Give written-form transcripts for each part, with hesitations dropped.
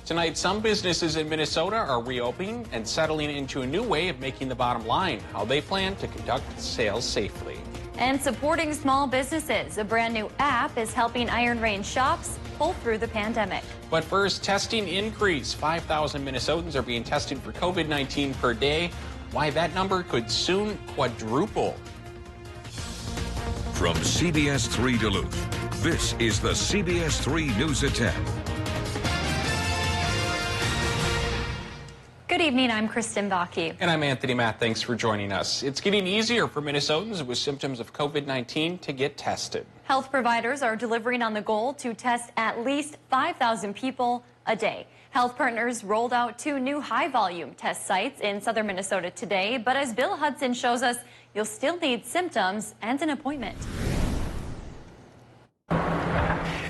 Tonight, some businesses in Minnesota are reopening and settling into a new way of making the bottom line, how they plan to conduct sales safely. And supporting small businesses, a brand new app is helping Iron Range shops pull through the pandemic. But first, testing increase. 5,000 Minnesotans are being tested for COVID-19 per day. Why that number could soon quadruple. From CBS3 Duluth, this is the CBS3 News at 10. Good evening, I'm Kristen Baki. And I'm Anthony Matt. Thanks for joining us. It's getting easier for Minnesotans with symptoms of COVID-19 to get tested. Health providers are delivering on the goal to test at least 5,000 people a day. Health Partners rolled out 2 new high-volume test sites in southern Minnesota today, but as Bill Hudson shows us, you'll still need symptoms and an appointment.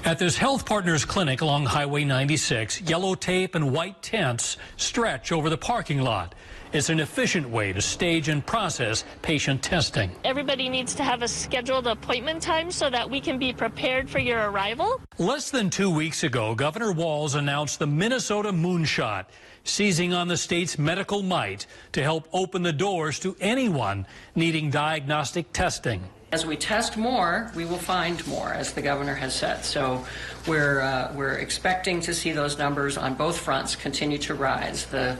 At this Health Partners clinic along Highway 96, yellow tape and white tents stretch over the parking lot. It's an efficient way to stage and process patient testing. Everybody needs to have a scheduled appointment time so that we can be prepared for your arrival. Less than 2 weeks ago, Governor Walz announced the Minnesota Moonshot, seizing on the state's medical might to help open the doors to anyone needing diagnostic testing. As we test more, we will find more, as the governor has said. So we're expecting to see those numbers on both fronts continue to rise, the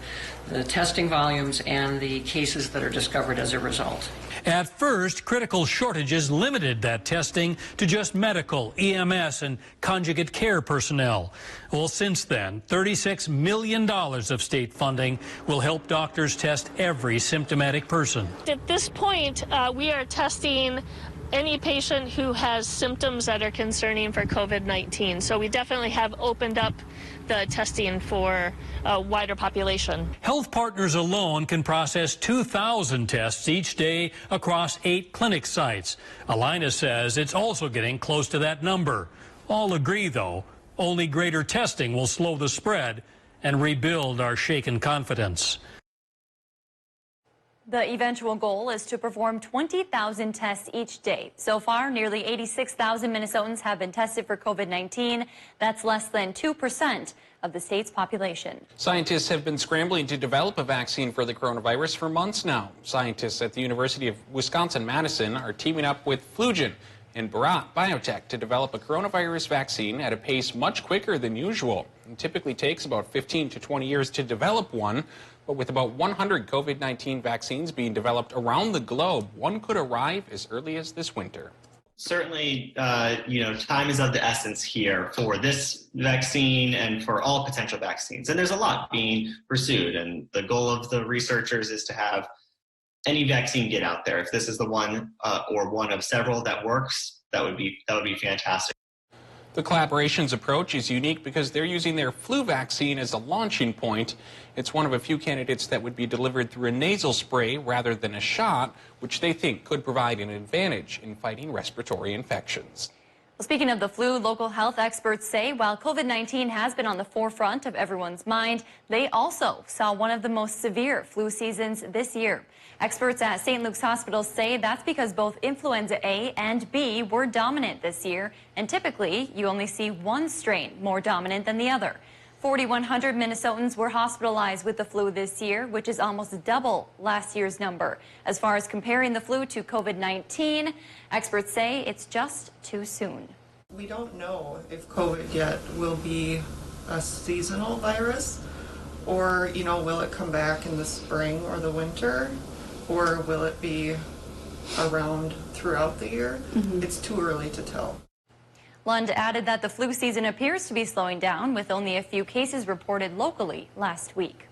testing volumes and the cases that are discovered as a result. At first, critical shortages limited that testing to just medical, EMS, and conjugate care personnel. Well, since then, $36 million of state funding will help doctors test every symptomatic person. At this point, we are testing any patient who has symptoms that are concerning for COVID-19. So we definitely have opened up the testing for a wider population. Health Partners alone can process 2,000 tests each day across 8 clinic sites. Alina says it's also getting close to that number. All agree, though, only greater testing will slow the spread and rebuild our shaken confidence. The eventual goal is to perform 20,000 tests each day. So far, nearly 86,000 Minnesotans have been tested for COVID-19. That's less than 2% of the state's population. Scientists have been scrambling to develop a vaccine for the coronavirus for months now. Scientists at the University of Wisconsin-Madison are teaming up with Flugen and Bharat Biotech to develop a coronavirus vaccine at a pace much quicker than usual. It typically takes about 15 to 20 years to develop one. But with about 100 COVID-19 vaccines being developed around the globe, one could arrive as early as this winter. Certainly, time is of the essence here for this vaccine and for all potential vaccines. And there's a lot being pursued. And the goal of the researchers is to have any vaccine get out there. If this is the one or one of several that works, that would be fantastic. The collaboration's approach is unique because they're using their flu vaccine as a launching point. It's one of a few candidates that would be delivered through a nasal spray rather than a shot, which they think could provide an advantage in fighting respiratory infections. Well, speaking of the flu, local health experts say while COVID-19 has been on the forefront of everyone's mind, they also saw one of the most severe flu seasons this year. Experts at St. Luke's Hospital say that's because both influenza A and B were dominant this year, and typically you only see one strain more dominant than the other. 4,100 Minnesotans were hospitalized with the flu this year, which is almost double last year's number. As far as comparing the flu to COVID-19, experts say it's just too soon. We don't know if COVID yet will be a seasonal virus, or, will it come back in the spring or the winter, or will it be around throughout the year? It's too early to tell. Lund added that the flu season appears to be slowing down, with only a few cases reported locally last week.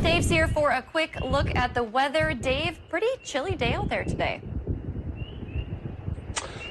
Dave's here for a quick look at the weather. Dave, pretty chilly day out there today.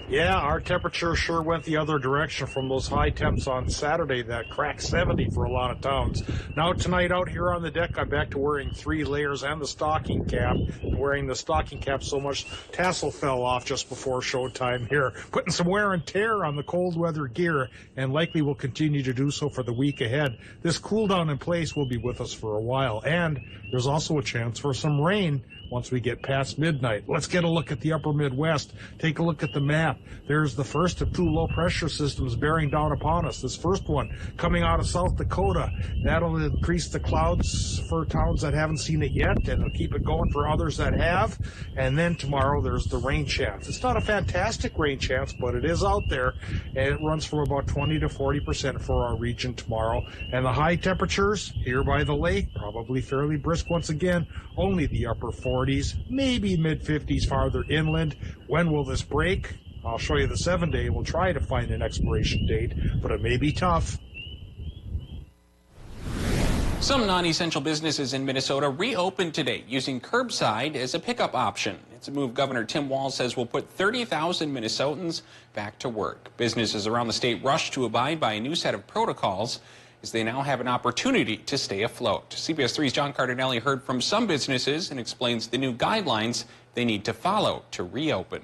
Yeah, our temperature sure went the other direction from those high temps on Saturday that cracked 70 for a lot of towns. Now tonight out here on the deck, I'm back to wearing 3 layers and the stocking cap. Wearing the stocking cap so much tassel fell off just before showtime here. Putting some wear and tear on the cold weather gear, and likely will continue to do so for the week ahead. This cool down in place will be with us for a while, and there's also a chance for some rain once we get past midnight. Let's get a look at the upper Midwest. Take a look at the map. there's the first of two low-pressure systems bearing down upon us. This first one coming out of South Dakota. That'll increase the clouds for towns that haven't seen it yet, and it'll keep it going for others that have. And then tomorrow, there's the rain chance. It's not a fantastic rain chance, but it is out there, and it runs from about 20 to 40% for our region tomorrow. And the high temperatures here by the lake, probably fairly brisk once again, only the upper 40s, maybe mid-50s farther inland. When will this break? I'll show you the 7-day. We'll try to find an expiration date, but it may be tough. Some non-essential businesses in Minnesota reopened today using curbside as a pickup option. It's a move Governor Tim Walz says will put 30,000 Minnesotans back to work. Businesses around the state rushed to abide by a new set of protocols as they now have an opportunity to stay afloat. CBS 3's John Cardinelli heard from some businesses and explains the new guidelines they need to follow to reopen.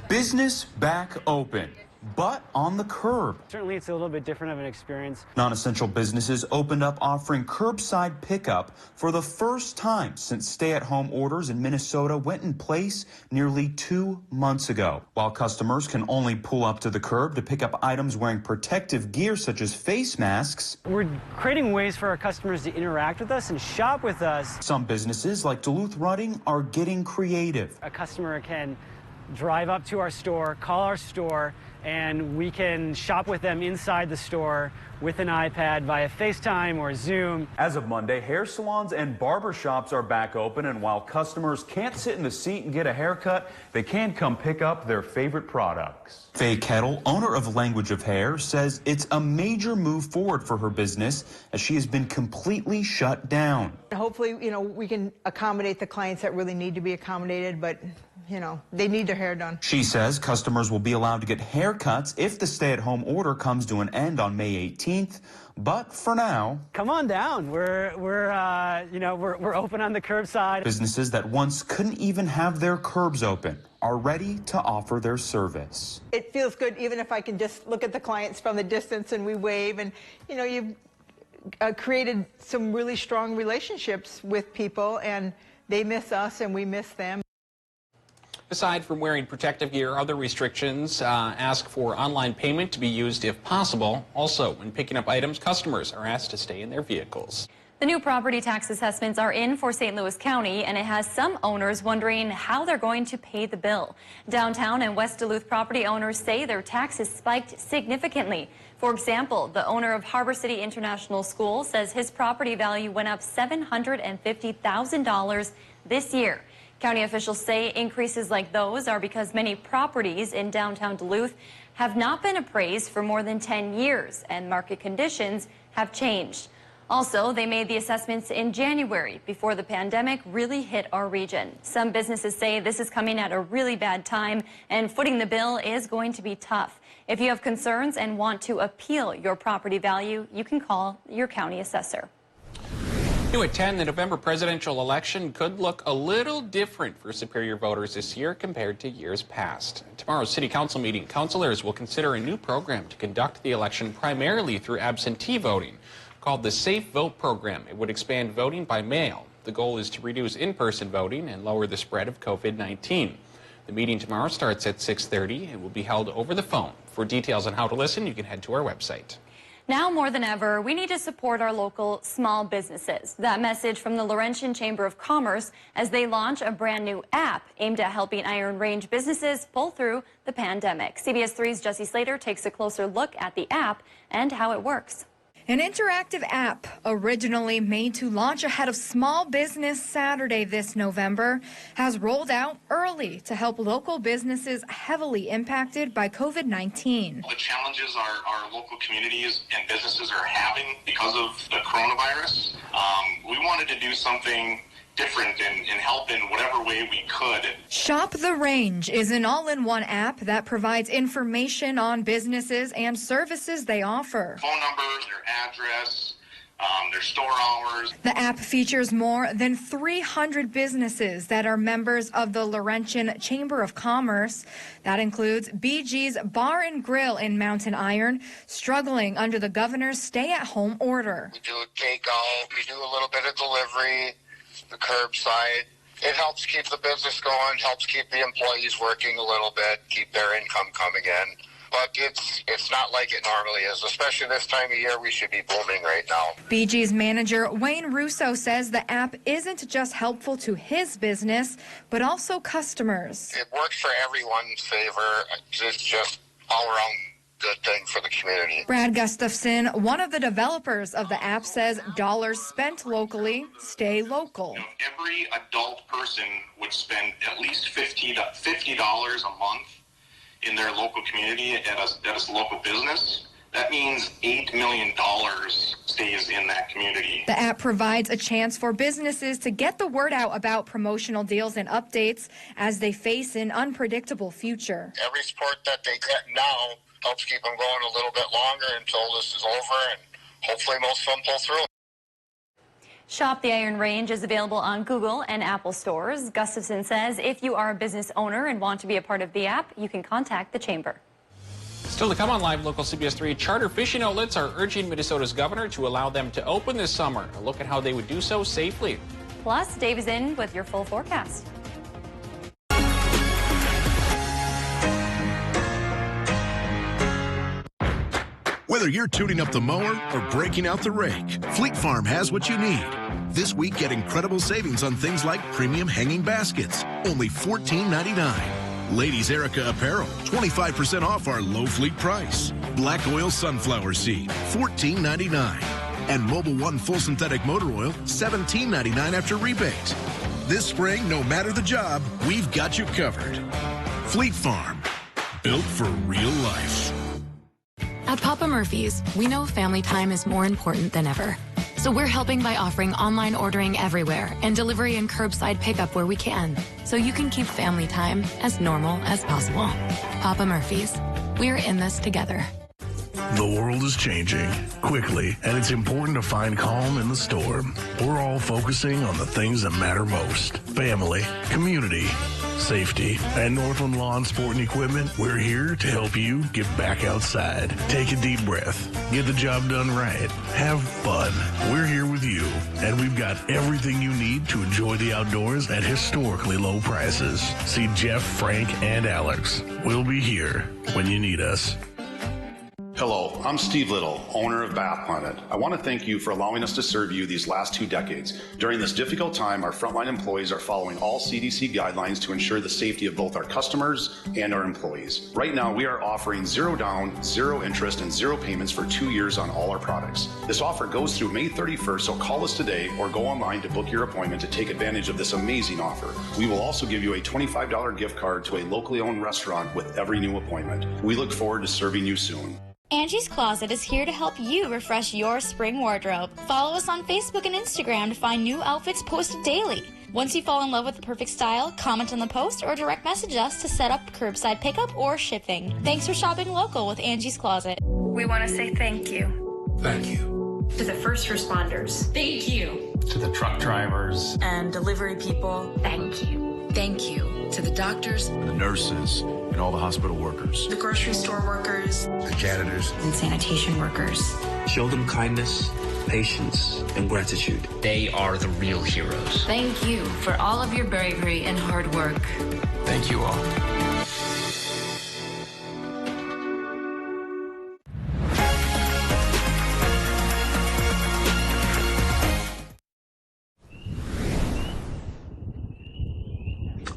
Business back open, but on the curb. Certainly it's a little bit different of an experience. Non-essential businesses opened up offering curbside pickup for the first time since stay-at-home orders in Minnesota went in place nearly 2 months ago. While customers can only pull up to the curb to pick up items wearing protective gear such as face masks, we're creating ways for our customers to interact with us and shop with us. Some businesses like Duluth Running are getting creative. A customer can drive up to our store, call our store, and we can shop with them inside the store with an iPad via FaceTime or Zoom. As of Monday, hair salons and barber shops are back open, and while customers can't sit in the seat and get a haircut, they can come pick up their favorite products. Faye Kettle, owner of Language of Hair, says it's a major move forward for her business as she has been completely shut down. Hopefully, we can accommodate the clients that really need to be accommodated, but they need their hair done. She says customers will be allowed to get haircuts if the stay-at-home order comes to an end on May 18th. But for now, come on down. We're open on the curbside. Businesses that once couldn't even have their curbs open are ready to offer their service. It feels good even if I can just look at the clients from the distance and we wave, and you've created some really strong relationships with people, and they miss us and we miss them. Aside from wearing protective gear, other restrictions ask for online payment to be used if possible. Also, when picking up items, customers are asked to stay in their vehicles. The new property tax assessments are in for St. Louis County, and it has some owners wondering how they're going to pay the bill. Downtown and West Duluth property owners say their taxes spiked significantly. For example, the owner of Harbor City International School says his property value went up $750,000 this year. County officials say increases like those are because many properties in downtown Duluth have not been appraised for more than 10 years, and market conditions have changed. Also, they made the assessments in January, before the pandemic really hit our region. Some businesses say this is coming at a really bad time, and footing the bill is going to be tough. If you have concerns and want to appeal your property value, you can call your county assessor. New at 10, the November presidential election could look a little different for Superior voters this year compared to years past. At tomorrow's City Council meeting, councilors will consider a new program to conduct the election primarily through absentee voting, called the Safe Vote Program. It would expand voting by mail. The goal is to reduce in-person voting and lower the spread of COVID-19. The meeting tomorrow starts at 6:30 and will be held over the phone. For details on how to listen, you can head to our website. Now more than ever, we need to support our local small businesses. That message from the Laurentian Chamber of Commerce as they launch a brand new app aimed at helping Iron Range businesses pull through the pandemic. CBS 3's Jesse Slater takes a closer look at the app and how it works. An interactive app originally made to launch ahead of Small Business Saturday this November has rolled out early to help local businesses heavily impacted by COVID-19. The challenges our local communities and businesses are having because of the coronavirus, we wanted to do something different and help in whatever way we could. Shop the Range is an all-in-one app that provides information on businesses and services they offer. Phone numbers, their address, their store hours. The app features more than 300 businesses that are members of the Laurentian Chamber of Commerce. That includes BG's Bar and Grill in Mountain Iron, struggling under the governor's stay-at-home order. We do a takeout, we do a little bit of delivery, the curbside, It helps keep the business going, helps keep the employees working a little bit, keep their income coming in. But it's not like it normally is, especially this time of year. We should be booming right now. BG's manager Wayne Russo says the app isn't just helpful to his business, but also customers. It works for everyone's favor. It's just all around good thing for the community. Brad Gustafson, one of the developers of the app, says dollars spent locally stay local. Every adult person would spend at least $50 a month in their local community at a local business. That means $8 million stays in that community. The app provides a chance for businesses to get the word out about promotional deals and updates as they face an unpredictable future. Every support that they get now helps keep them going a little bit longer until this is over, and hopefully most of them pull through. Shop the Iron Range is available on Google and Apple stores. Gustafson says if you are a business owner and want to be a part of the app, you can contact the chamber. Still to come on Live Local CBS3, charter fishing outlets are urging Minnesota's governor to allow them to open this summer. A look at how they would do so safely. Plus, Dave is in with your full forecast. Whether you're tuning up the mower or breaking out the rake, Fleet Farm has what you need. This week, get incredible savings on things like premium hanging baskets, only $14.99. Ladies Erica apparel, 25% off our low fleet price. Black oil sunflower seed, $14.99. And Mobil 1 full synthetic motor oil, $17.99 after rebate. This spring, no matter the job, we've got you covered. Fleet Farm, built for real life. At Papa Murphy's, we know family time is more important than ever. So we're helping by offering online ordering everywhere and delivery and curbside pickup where we can, so you can keep family time as normal as possible. Papa Murphy's, we're in this together. The world is changing quickly, and it's important to find calm in the storm. We're all focusing on the things that matter most: family, community, safety. At Northland Lawn Sport and Equipment, we're here to help you get back outside. Take a deep breath. Get the job done right. Have fun. We're here with you, and we've got everything you need to enjoy the outdoors at historically low prices. See Jeff, Frank, and Alex. We'll be here when you need us. Hello, I'm Steve Little, owner of Bath Planet. I want to thank you for allowing us to serve you these last 2 decades. During this difficult time, our frontline employees are following all CDC guidelines to ensure the safety of both our customers and our employees. Right now, we are offering 0 down, 0 interest, and 0 payments for 2 years on all our products. This offer goes through May 31st, so call us today or go online to book your appointment to take advantage of this amazing offer. We will also give you a $25 gift card to a locally owned restaurant with every new appointment. We look forward to serving you soon. Angie's Closet is here to help you refresh your spring wardrobe. Follow us on Facebook and Instagram to find new outfits posted daily. Once you fall in love with the perfect style, comment on the post or direct message us to set up curbside pickup or shipping. Thanks for shopping local with Angie's Closet. We want to say thank you. Thank you. To the first responders. Thank you. To the truck drivers. And delivery people. Thank you. Thank you. To the doctors. The nurses. And all the hospital workers. The grocery store workers. The janitors. And sanitation workers. Show them kindness, patience, and gratitude. They are the real heroes. Thank you for all of your bravery and hard work. Thank you all.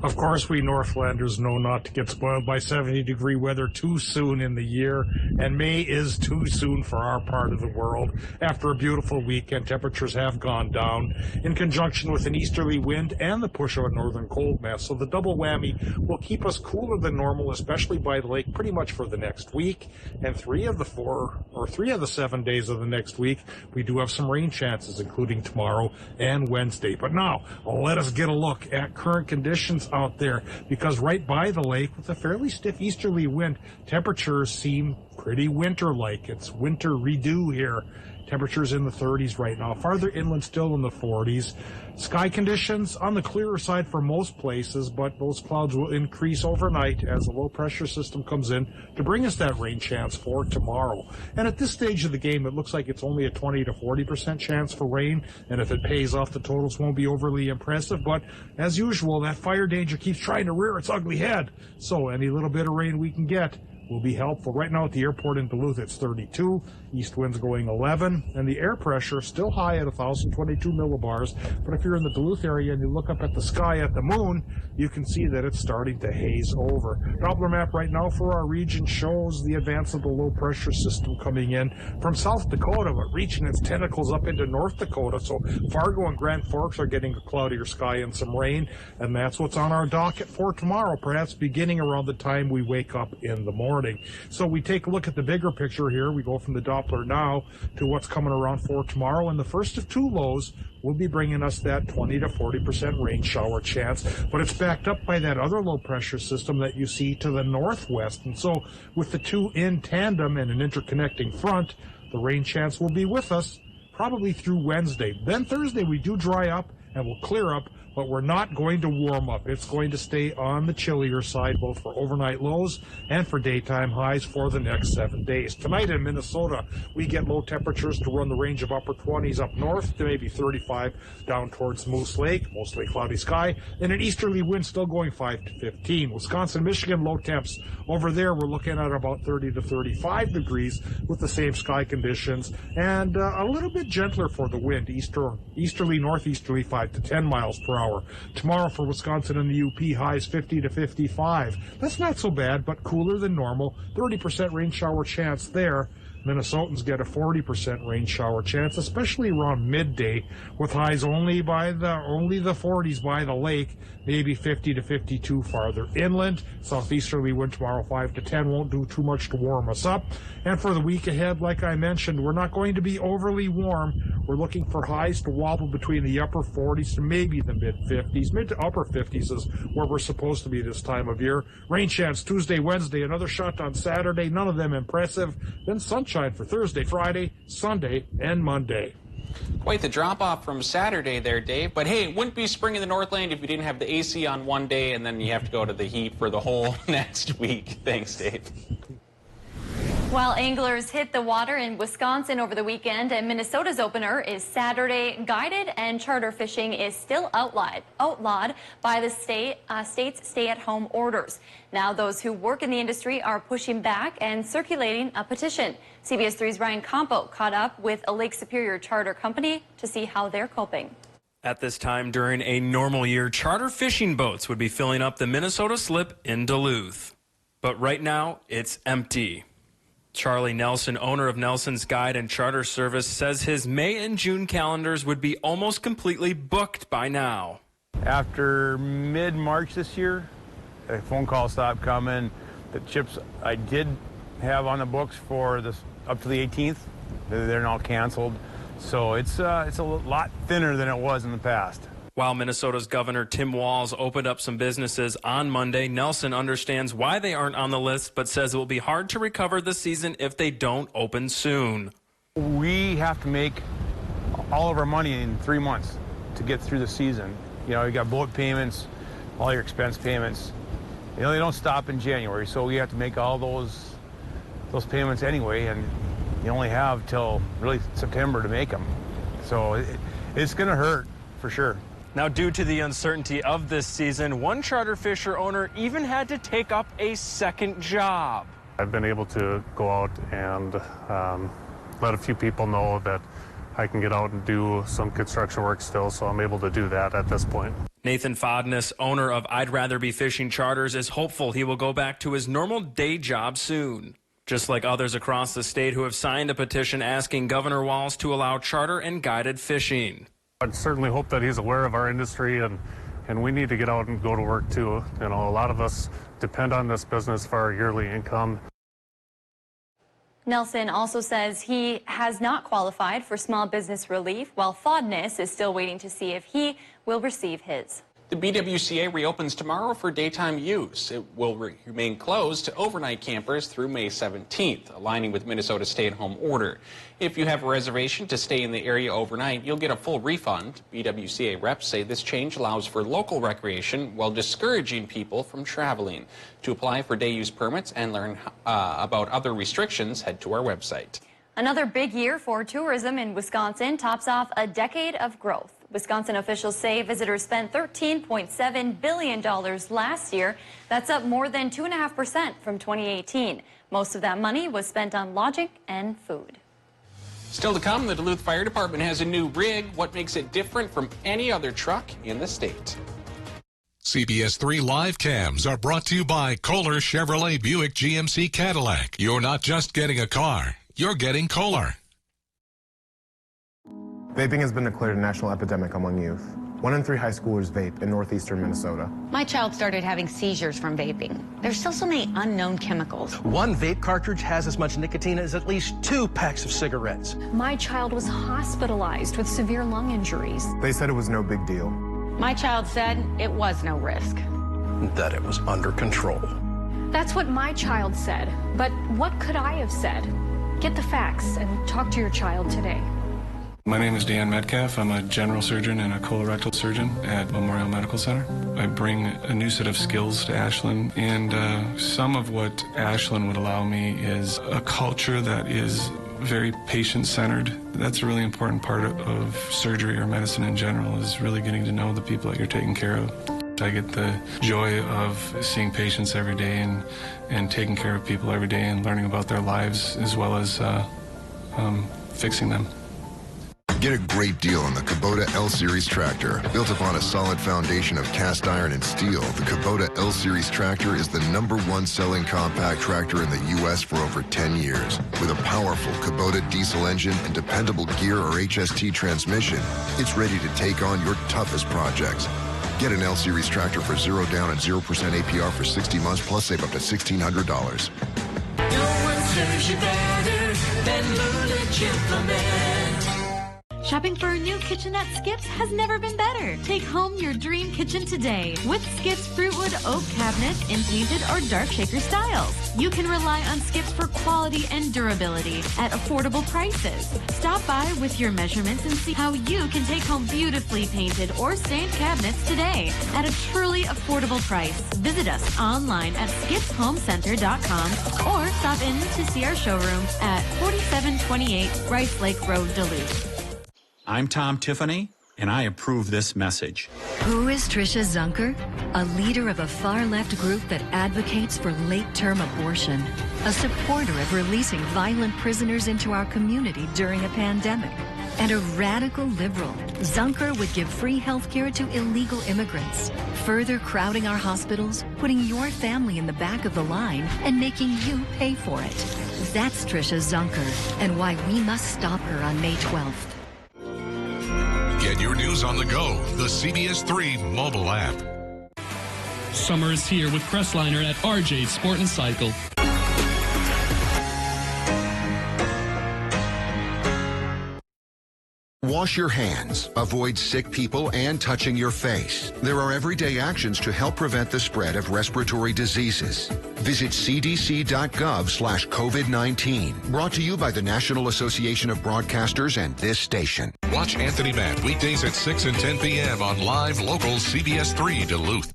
Of course, we Northlanders know not to get spoiled by 70-degree weather too soon in the year, and May is too soon for our part of the world. After a beautiful weekend, temperatures have gone down in conjunction with an easterly wind and the push of a northern cold mass, so the double whammy will keep us cooler than normal, especially by the lake, pretty much for the next week. And 3 of the 7 days of the next week, we do have some rain chances, including tomorrow and Wednesday. But now, let us get a look at current conditions out there, because right by the lake, with a fairly stiff easterly wind, temperatures seem pretty winter-like. It's winter redo here. Temperatures in the 30s right now. Farther inland still in the 40s. Sky conditions on the clearer side for most places, but those clouds will increase overnight as the low pressure system comes in to bring us that rain chance for tomorrow. And at this stage of the game, it looks like it's only a 20 to 40% chance for rain. And if it pays off, the totals won't be overly impressive. But as usual, that fire danger keeps trying to rear its ugly head. So any little bit of rain we can get will be helpful. Right now at the airport in Duluth, it's 32, east winds going 11, and the air pressure still high at 1,022 millibars. But if you're in the Duluth area and you look up at the sky at the moon, you can see that it's starting to haze over. Doppler map right now for our region shows the advance of the low pressure system coming in from South Dakota, but reaching its tentacles up into North Dakota. So Fargo and Grand Forks are getting a cloudier sky and some rain, and that's what's on our docket for tomorrow, perhaps beginning around the time we wake up in the morning. So we take a look at the bigger picture here. We go from the Doppler now to what's coming around for tomorrow, and the first of two lows will be bringing us that 20 to 40% rain shower chance, but it's backed up by that other low pressure system that you see to the northwest. And so with the two in tandem and an interconnecting front, the rain chance will be with us probably through Wednesday. Then Thursday we do dry up and we'll clear up, but we're not going to warm up. It's going to stay on the chillier side, both for overnight lows and for daytime highs for the next 7 days. Tonight in Minnesota, we get low temperatures to run the range of upper 20s up north to maybe 35 down towards Moose Lake, mostly cloudy sky, and an easterly wind still going 5 to 15. Wisconsin, Michigan, low temps. Over there, we're looking at about 30 to 35 degrees with the same sky conditions and a little bit gentler for the wind, easterly, northeasterly 5 to 10 miles per hour. Tomorrow for Wisconsin and the UP, highs 50 to 55. That's not so bad, but cooler than normal. 30% rain shower chance there. Minnesotans get a 40% rain shower chance, especially around midday, with highs only the 40s by the lake, maybe 50 to 52 farther inland. Southeasterly wind tomorrow 5 to 10 won't do too much to warm us up. And for the week ahead, like I mentioned, we're not going to be overly warm. We're looking for highs to wobble between the upper 40s to maybe the mid 50s. Mid to upper 50s is where we're supposed to be this time of year. Rain chance Tuesday, Wednesday, another shot on Saturday, none of them impressive. Then sunshine for Thursday, Friday, Sunday, and Monday. Quite the drop-off from Saturday there, Dave. But hey, it wouldn't be spring in the Northland if you didn't have the AC on one day and then you have to go to the heat for the whole next week. Thanks, Dave. While anglers hit the water in Wisconsin over the weekend, and Minnesota's opener is Saturday, guided and charter fishing is still outlawed by the state's stay-at-home orders. Now those who work in the industry are pushing back and circulating a petition. CBS 3's Ryan Campo caught up with a Lake Superior charter company to see how they're coping. At this time during a normal year, charter fishing boats would be filling up the Minnesota Slip in Duluth. But right now, it's empty. Charlie Nelson, owner of Nelson's Guide and Charter Service, says his May and June calendars would be almost completely booked by now. After mid-March this year, a phone call stopped coming. The trips I did have on the books for this up to the 18th, they're now canceled. So it's a lot thinner than it was in the past. While Minnesota's Governor Tim Walz opened up some businesses on Monday, Nelson understands why they aren't on the list, but says it will be hard to recover the season if they don't open soon. We have to make all of our money in 3 months to get through the season. You know, you got boat payments, all your expense payments. You know, they don't stop in January, so we have to make all those payments anyway, and you only have till really September to make them. So it's going to hurt for sure. Now, due to the uncertainty of this season, one charter fisher owner even had to take up a second job. I've been able to go out and let a few people know that I can get out and do some construction work still, so I'm able to do that at this point. Nathan Fodness, owner of I'd Rather Be Fishing Charters, is hopeful he will go back to his normal day job soon. Just like others across the state who have signed a petition asking Governor Walz to allow charter and guided fishing. I'd certainly hope that he's aware of our industry, and we need to get out and go to work too. You know, a lot of us depend on this business for our yearly income. Nelson also says he has not qualified for small business relief, while Fodness is still waiting to see if he will receive his. The BWCA reopens tomorrow for daytime use. It will remain closed to overnight campers through May 17th, aligning with Minnesota's stay-at-home order. If you have a reservation to stay in the area overnight, you'll get a full refund. BWCA reps say this change allows for local recreation while discouraging people from traveling. To apply for day-use permits and learn about other restrictions, head to our website. Another big year for tourism in Wisconsin tops off a decade of growth. Wisconsin officials say visitors spent $13.7 billion last year. That's up more than 2.5% from 2018. Most of that money was spent on lodging and food. Still to come, the Duluth Fire Department has a new rig. What makes it different from any other truck in the state? CBS3 live cams are brought to you by Kohler Chevrolet Buick GMC Cadillac. You're not just getting a car, you're getting Kohler. Vaping has been declared a national epidemic among youth. 1 in 3 high schoolers vape in northeastern Minnesota. My child started having seizures from vaping. There's still so many unknown chemicals. One vape cartridge has as much nicotine as at least 2 packs of cigarettes. My child was hospitalized with severe lung injuries. They said it was no big deal. My child said it was no risk. That it was under control. That's what my child said. But what could I have said? Get the facts and talk to your child today. My name is Dan Metcalf. I'm a general surgeon and a colorectal surgeon at Memorial Medical Center. I bring a new set of skills to Ashland, and some of what Ashland would allow me is a culture that is very patient-centered. That's a really important part of surgery or medicine in general, is really getting to know the people that you're taking care of. I get the joy of seeing patients every day and taking care of people every day and learning about their lives as well as fixing them. Get a great deal on the Kubota L-Series tractor. Built upon a solid foundation of cast iron and steel, the Kubota L-Series tractor is the #1 selling compact tractor in the U.S. for over 10 years. With a powerful Kubota diesel engine and dependable gear or HST transmission, it's ready to take on your toughest projects. Get an L-Series tractor for 0 down and 0% APR for 60 months, plus save up to $1,600. No one serves you better than Lulich Implement. Shopping for a new kitchen at Skips has never been better. Take home your dream kitchen today with Skips Fruitwood Oak Cabinets in painted or dark shaker styles. You can rely on Skips for quality and durability at affordable prices. Stop by with your measurements and see how you can take home beautifully painted or stained cabinets today at a truly affordable price. Visit us online at skipshomecenter.com or stop in to see our showroom at 4728 Rice Lake Road, Duluth. I'm Tom Tiffany, and I approve this message. Who is Tricia Zunker? A leader of a far-left group that advocates for late-term abortion, a supporter of releasing violent prisoners into our community during a pandemic, and a radical liberal. Zunker would give free health care to illegal immigrants, further crowding our hospitals, putting your family in the back of the line, and making you pay for it. That's Tricia Zunker, and why we must stop her on May 12th. Get your news on the go, the CBS3 mobile app. Summer is here with Crestliner at RJ Sport and Cycle. Wash your hands, avoid sick people, and touching your face. There are everyday actions to help prevent the spread of respiratory diseases. Visit cdc.gov/COVID-19. Brought to you by the National Association of Broadcasters and this station. Watch Anthony Matt weekdays at 6 and 10 p.m. on live local CBS3 Duluth.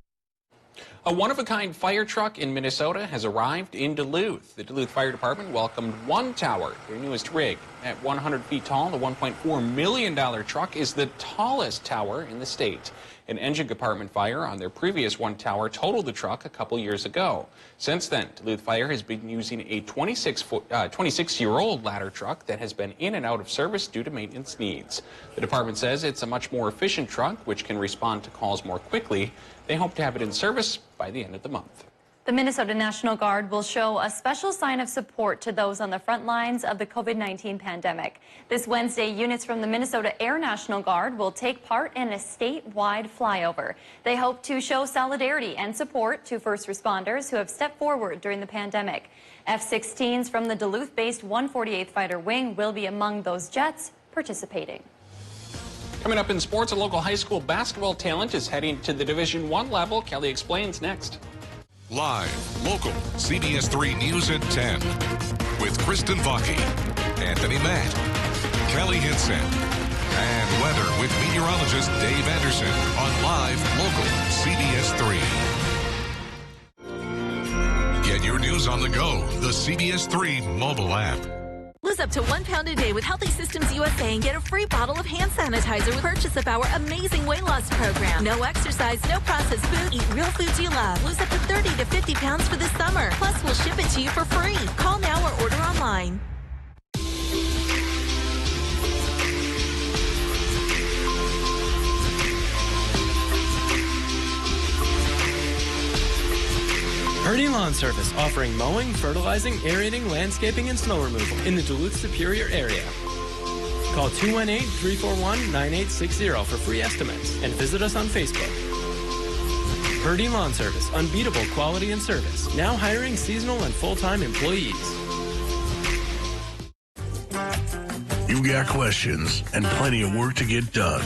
A one-of-a-kind fire truck in Minnesota has arrived in Duluth. The Duluth Fire Department welcomed One Tower, their newest rig. At 100 feet tall, the $1.4 million truck is the tallest tower in the state. An engine compartment fire on their previous One Tower totaled the truck a couple years ago. Since then, Duluth Fire has been using a 26-year-old ladder truck that has been in and out of service due to maintenance needs. The department says it's a much more efficient truck, which can respond to calls more quickly. They hope to have it in service by the end of the month. The Minnesota National Guard will show a special sign of support to those on the front lines of the COVID-19 pandemic. This Wednesday, units from the Minnesota Air National Guard will take part in a statewide flyover. They hope to show solidarity and support to first responders who have stepped forward during the pandemic. F-16s from the Duluth-based 148th Fighter Wing will be among those jets participating. Coming up in sports, a local high school basketball talent is heading to the Division I level. Kelly explains next. Live, local, CBS3 News at 10 with Kristen Vaki, Anthony Matt, Kelly Hinson, and weather with meteorologist Dave Anderson on Live, local, CBS3. Get your news on the go, the CBS3 mobile app. Lose up to 1 pound a day with Healthy Systems USA and get a free bottle of hand sanitizer with purchase of our amazing weight loss program. No exercise, no processed food. Eat real foods you love. Lose up to 30 to 50 pounds for this summer. Plus, we'll ship it to you for free. Call now or order online. Purdy Lawn Service, offering mowing, fertilizing, aerating, landscaping, and snow removal in the Duluth Superior area. Call 218-341-9860 for free estimates and visit us on Facebook. Purdy Lawn Service, unbeatable quality and service. Now hiring seasonal and full-time employees. You've got questions and plenty of work to get done.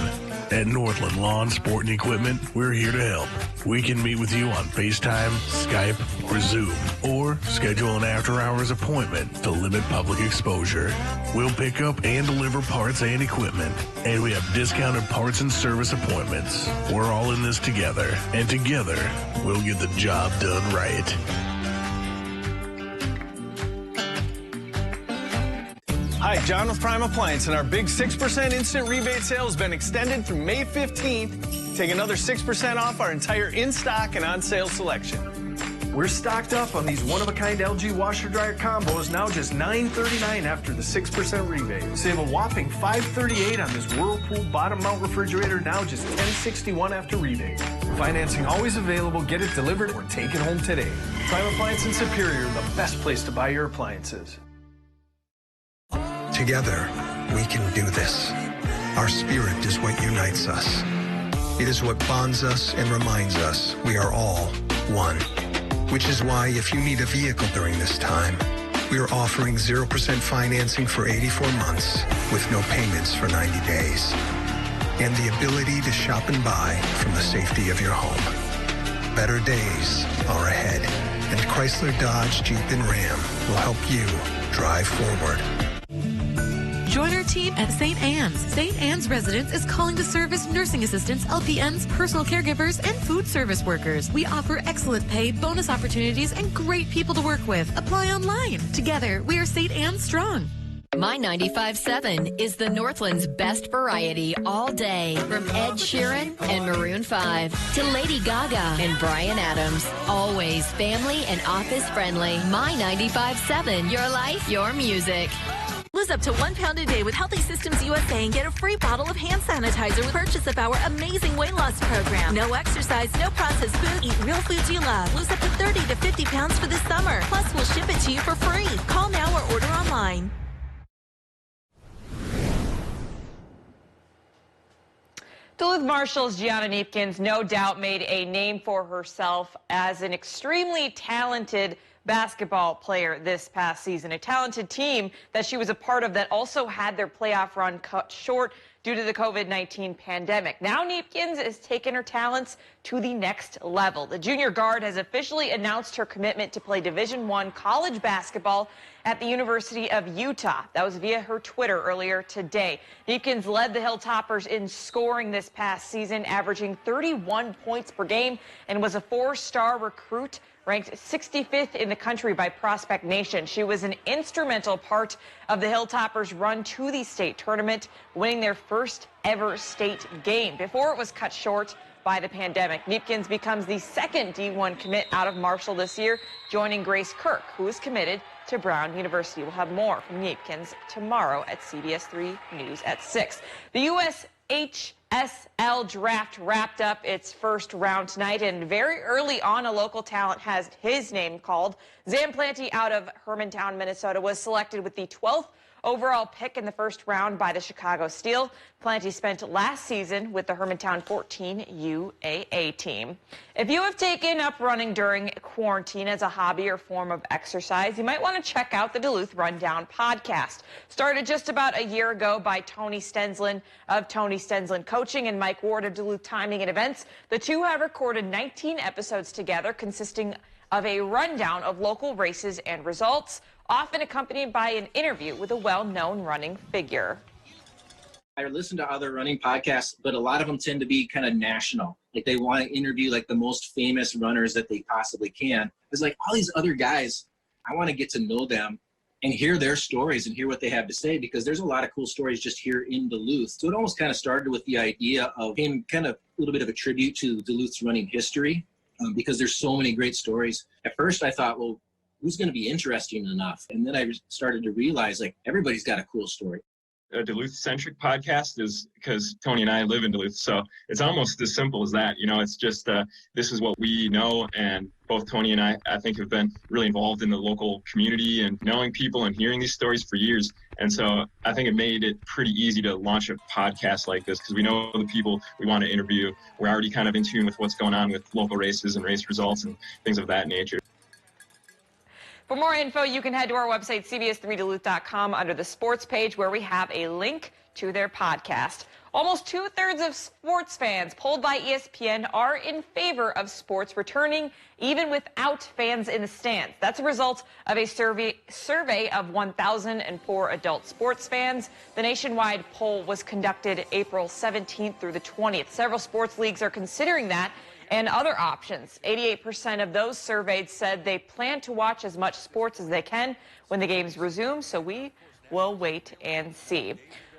At Northland Lawn Sport and Equipment, we're here to help. We can meet with you on FaceTime, Skype, or Zoom, or schedule an after-hours appointment to limit public exposure. We'll pick up and deliver parts and equipment, and we have discounted parts and service appointments. We're all in this together, and together, we'll get the job done right. Hi, John with Prime Appliance, and our big 6% instant rebate sale has been extended through May 15th. Take another 6% off our entire in-stock and on-sale selection. We're stocked up on these one-of-a-kind LG washer-dryer combos, now just $9.39 after the 6% rebate. Save a whopping $5.38 on this Whirlpool bottom-mount refrigerator, now just $10.61 after rebate. Financing always available. Get it delivered or take it home today. Prime Appliance in Superior, the best place to buy your appliances. Together, we can do this. Our spirit is what unites us. It is what bonds us and reminds us we are all one. Which is why if you need a vehicle during this time, we are offering 0% financing for 84 months with no payments for 90 days. And the ability to shop and buy from the safety of your home. Better days are ahead. And Chrysler, Dodge, Jeep, and Ram will help you drive forward. Join our team at St. Anne's. St. Anne's Residence is calling to service nursing assistants, LPNs, personal caregivers, and food service workers. We offer excellent pay, bonus opportunities, and great people to work with. Apply online. Together, we are St. Anne's strong. My 95.7 is the Northland's best variety all day. From Ed Sheeran and Maroon 5 to Lady Gaga and Bryan Adams. Always family and office friendly. My 95.7, your life, your music. Lose up to 1 pound a day with Healthy Systems USA and get a free bottle of hand sanitizer with purchase of our amazing weight loss program. No exercise, no processed food. Eat real foods you love. Lose up to 30 to 50 pounds for this summer. Plus, we'll ship it to you for free. Call now or order online. Duluth Marshall's Gianna Neepkins no doubt made a name for herself as an extremely talented basketball player this past season. A talented team that she was a part of that also had their playoff run cut short due to the COVID-19 pandemic. Now Neepkins is taking her talents to the next level. The junior guard has officially announced her commitment to play Division I college basketball at the University of Utah. That was via her Twitter earlier today. Neepkins led the Hilltoppers in scoring this past season, averaging 31 points per game, and was a 4-star recruit ranked 65th in the country by Prospect Nation. She was an instrumental part of the Hilltoppers' run to the state tournament, winning their first ever state game before it was cut short by the pandemic. Neepkins becomes the second D1 commit out of Marshall this year, joining Grace Kirk, who is committed to Brown University. We'll have more from Neepkins tomorrow at CBS3 News at 6. The U.S. HSL draft wrapped up its first round tonight, and very early on, a local talent has his name called. Zan Planty out of Hermantown, Minnesota, was selected with the 12th overall pick in the first round by the Chicago Steel. Planty spent last season with the Hermantown 14 UAA team. If you have taken up running during quarantine as a hobby or form of exercise, you might want to check out the Duluth Rundown podcast. Started just about a year ago by Tony Stensland of Tony Stensland Coaching and Mike Ward of Duluth Timing and Events. The two have recorded 19 episodes together consisting of a rundown of local races and results, often accompanied by an interview with a well-known running figure. I listen to other running podcasts, but a lot of them tend to be kind of national. Like they want to interview like the most famous runners that they possibly can. It's like all these other guys, I want to get to know them and hear their stories and hear what they have to say, because there's a lot of cool stories just here in Duluth. So it almost kind of started with the idea of him, kind of a little bit of a tribute to Duluth's running history, because there's so many great stories. At first I thought, well, who's going to be interesting enough? And then I started to realize like everybody's got a cool story. A Duluth-centric podcast is because Tony and I live in Duluth, so it's almost as simple as that. You know, it's just this is what we know, and both Tony and I think, have been really involved in the local community and knowing people and hearing these stories for years. And so I think it made it pretty easy to launch a podcast like this because we know the people we want to interview. We're already kind of in tune with what's going on with local races and race results and things of that nature. For more info, you can head to our website, CBS3Duluth.com, under the sports page, where we have a link to their podcast. Almost 2/3 of sports fans polled by ESPN are in favor of sports returning, even without fans in the stands. That's a result of a survey of 1,004 adult sports fans. The nationwide poll was conducted April 17th through the 20th. Several sports leagues are considering that and other options. 88% of those surveyed said they plan to watch as much sports as they can when the games resume, so we will wait and see.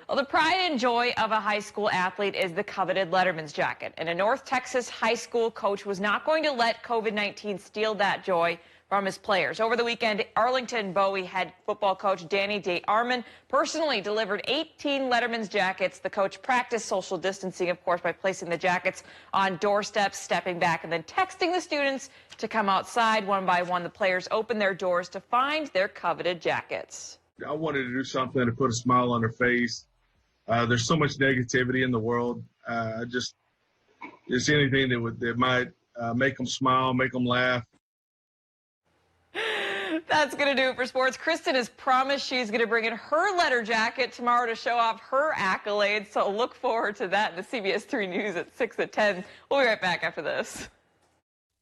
Well, the pride and joy of a high school athlete is the coveted Letterman's jacket, and a North Texas high school coach was not going to let COVID-19 steal that joy from his players. Over the weekend, Arlington Bowie head football coach Danny Day-Armon personally delivered 18 Letterman's jackets. The coach practiced social distancing, of course, by placing the jackets on doorsteps, stepping back, and then texting the students to come outside. One by one, the players opened their doors to find their coveted jackets. I wanted to do something to put a smile on their face. There's so much negativity in the world. Just anything that might make them smile, make them laugh. That's going to do it for sports. Kristen has promised she's going to bring in her letter jacket tomorrow to show off her accolades, so look forward to that in the CBS3 News at 6 at 10. We'll be right back after this.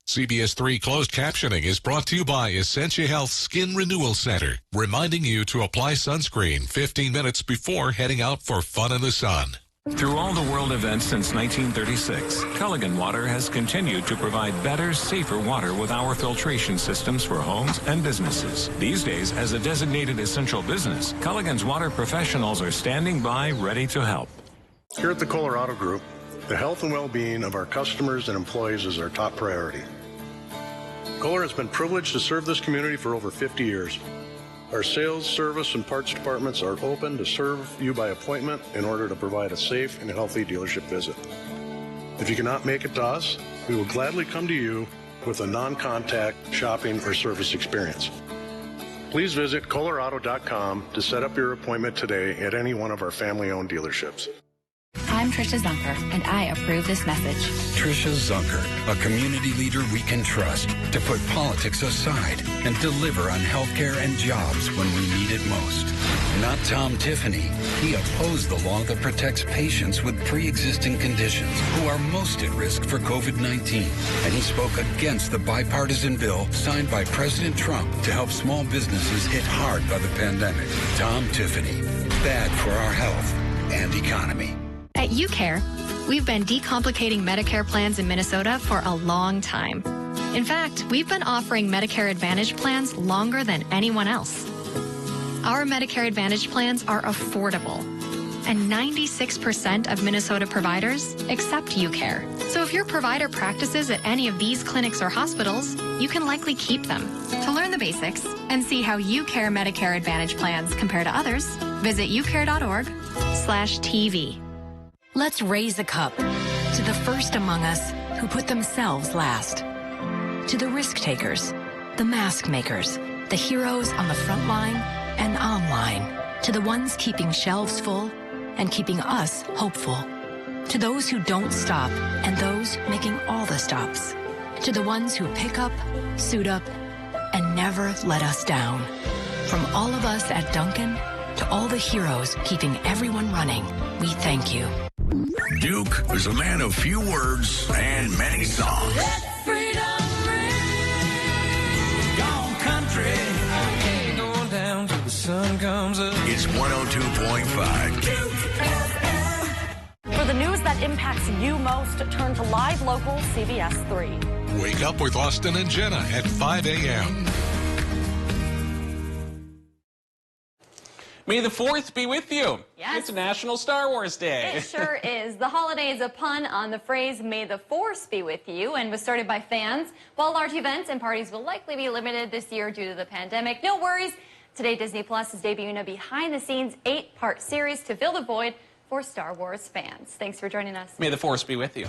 CBS3 Closed Captioning is brought to you by Essentia Health Skin Renewal Center, reminding you to apply sunscreen 15 minutes before heading out for fun in the sun. Through all the world events since 1936, Culligan Water has continued to provide better, safer water with our filtration systems for homes and businesses. These days, as a designated essential business, Culligan's water professionals are standing by, ready to help. Here at the Colorado Group, the health and well-being of our customers and employees is our top priority. Kohler has been privileged to serve this community for over 50 years. Our sales, service, and parts departments are open to serve you by appointment in order to provide a safe and healthy dealership visit. If you cannot make it to us, we will gladly come to you with a non-contact shopping or service experience. Please visit Colorado.com to set up your appointment today at any one of our family-owned dealerships. I'm Trisha Zunker, and I approve this message. Trisha Zunker, a community leader we can trust to put politics aside and deliver on healthcare and jobs when we need it most. Not Tom Tiffany. He opposed the law that protects patients with pre-existing conditions who are most at risk for COVID-19. And he spoke against the bipartisan bill signed by President Trump to help small businesses hit hard by the pandemic. Tom Tiffany. Bad for our health and economy. At UCare, we've been decomplicating Medicare plans in Minnesota for a long time. In fact, we've been offering Medicare Advantage plans longer than anyone else. Our Medicare Advantage plans are affordable, and 96% of Minnesota providers accept UCare. So if your provider practices at any of these clinics or hospitals, you can likely keep them. To learn the basics and see how UCare Medicare Advantage plans compare to others, visit ucare.org/TV. Let's raise a cup to the first among us who put themselves last. To the risk takers, the mask makers, the heroes on the front line and online. To the ones keeping shelves full and keeping us hopeful. To those who don't stop and those making all the stops. To the ones who pick up, suit up, and never let us down. From all of us at Duncan to all the heroes keeping everyone running, we thank you. Duke is a man of few words and many songs. Let freedom ring. Gone country. Going down till the sun comes up. It's 102.5. For the news that impacts you most, turn to live local CBS3. Wake up with Austin and Jenna at 5 a.m. May the 4th be with you. Yes. It's National Star Wars Day. It sure is. The holiday is a pun on the phrase, May the Force be with you, and was started by fans. While large events and parties will likely be limited this year due to the pandemic, no worries. Today, Disney Plus is debuting a behind-the-scenes 8-part series to fill the void for Star Wars fans. Thanks for joining us. May the Force be with you.